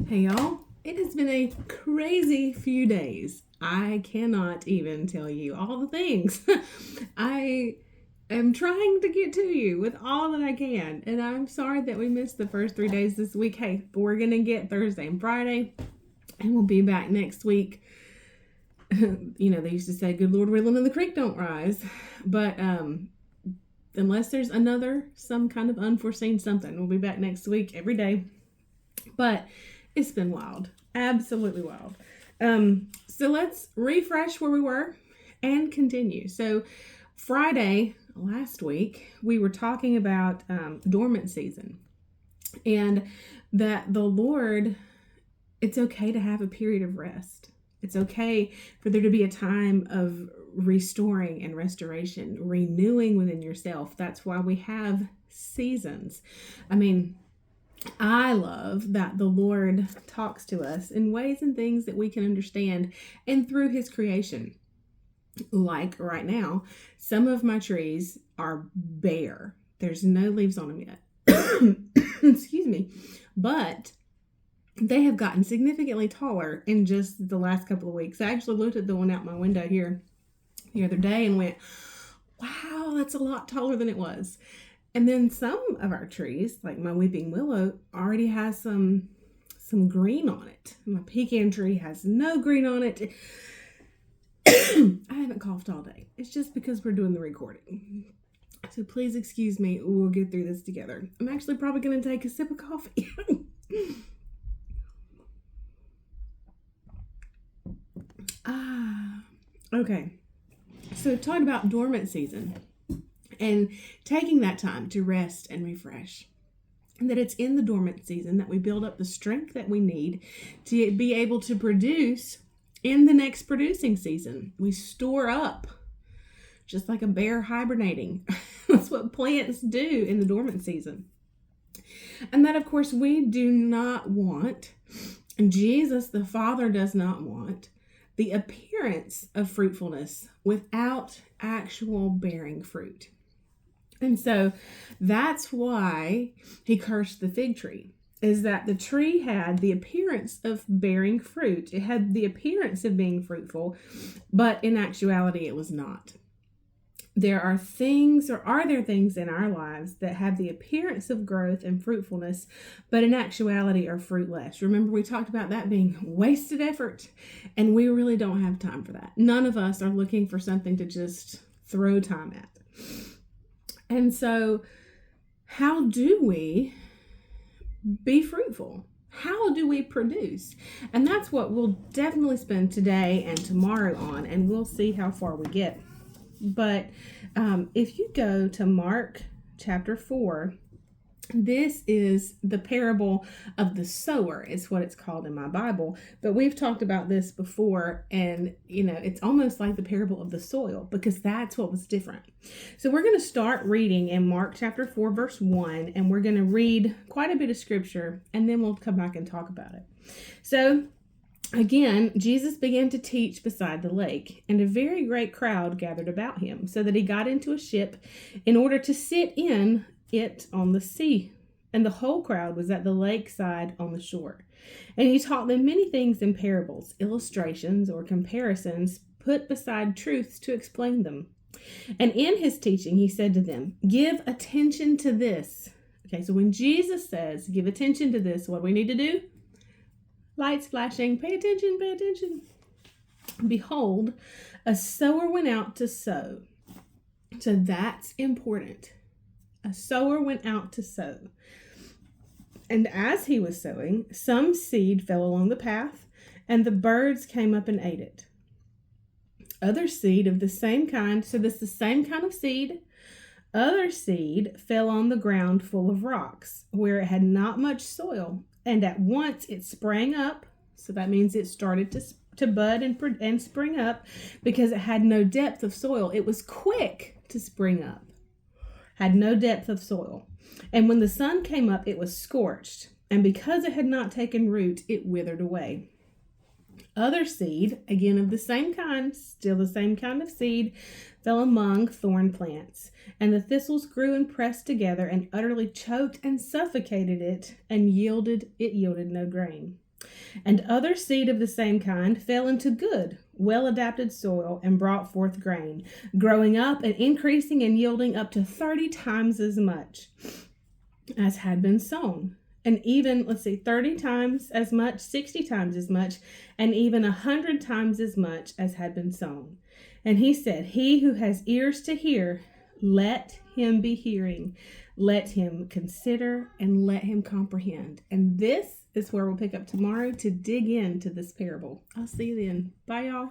Hey y'all, it has been a crazy few days. I cannot even tell you all the things. I am trying to get to you with all that I can, and I'm sorry that we missed the first 3 days this week. Hey, but we're gonna get Thursday and Friday, and we'll be back next week. They used to say, "Good Lord willing, and the creek don't rise," but unless there's some kind of unforeseen something, we'll be back next week every day. But it's been wild, absolutely wild. So let's refresh where we were and continue. So Friday last week, we were talking about dormant season, and that the Lord, it's okay to have a period of rest. It's okay for there to be a time of restoring and restoration, renewing within yourself. That's why we have seasons. I love that the Lord talks to us in ways and things that we can understand and through his creation. Like right now, some of my trees are bare. There's no leaves on them yet. Excuse me. But they have gotten significantly taller in just the last couple of weeks. I actually looked at the one out my window here the other day and went, wow, that's a lot taller than it was. And then some of our trees, like my weeping willow, already has some green on it. My pecan tree has no green on it. I haven't coughed all day. It's just because we're doing the recording. So please excuse me. We'll get through this together. I'm actually probably going to take a sip of coffee. Okay. So talking about dormant season and taking that time to rest and refresh. And that it's in the dormant season that we build up the strength that we need to be able to produce in the next producing season. We store up, just like a bear hibernating. That's what plants do in the dormant season. And that, of course, we do not want, and Jesus, the Father, does not want the appearance of fruitfulness without actual bearing fruit. And so that's why he cursed the fig tree, is that the tree had the appearance of bearing fruit. It had the appearance of being fruitful, but in actuality, it was not. Are there things in our lives that have the appearance of growth and fruitfulness, but in actuality are fruitless? Remember, we talked about that being wasted effort, and we really don't have time for that. None of us are looking for something to just throw time at. And so, how do we be fruitful? How do we produce? And that's what we'll definitely spend today and tomorrow on, and we'll see how far we get. But if you go to Mark chapter 4, this is the parable of the sower, is what it's called in my Bible. But we've talked about this before, and it's almost like the parable of the soil, because that's what was different. So we're going to start reading in Mark chapter 4, verse 1, and we're going to read quite a bit of scripture, and then we'll come back and talk about it. So again, Jesus began to teach beside the lake, and a very great crowd gathered about him, so that he got into a ship in order to sit in it on the sea. And the whole crowd was at the lakeside on the shore. And he taught them many things in parables, illustrations, or comparisons put beside truths to explain them. And in his teaching, he said to them, "Give attention to this." Okay, so when Jesus says, "Give attention to this," what do we need to do? Lights flashing. Pay attention, pay attention. "Behold, a sower went out to sow." So that's important. A sower went out to sow. And as he was sowing, some seed fell along the path, and the birds came up and ate it. Other seed of the same kind, so this is the same kind of seed. Other seed fell on the ground full of rocks, where it had not much soil, and at once it sprang up. So that means it started to bud and spring up, because it had no depth of soil. It was quick to spring up. Had no depth of soil. And when the sun came up, it was scorched, and because it had not taken root, it withered away. Other seed, again of the same kind, still the same kind of seed, fell among thorn plants, and the thistles grew and pressed together and utterly choked and suffocated it, and yielded no grain. And other seed of the same kind fell into good, well adapted soil and brought forth grain, growing up and increasing and yielding up to 30 times as much as had been sown. And even, 30 times as much, 60 times as much, and even 100 times as much as had been sown. And he said, he who has ears to hear, let him be hearing. Let him consider and let him comprehend. And this is where we'll pick up tomorrow to dig into this parable. I'll see you then. Bye, y'all.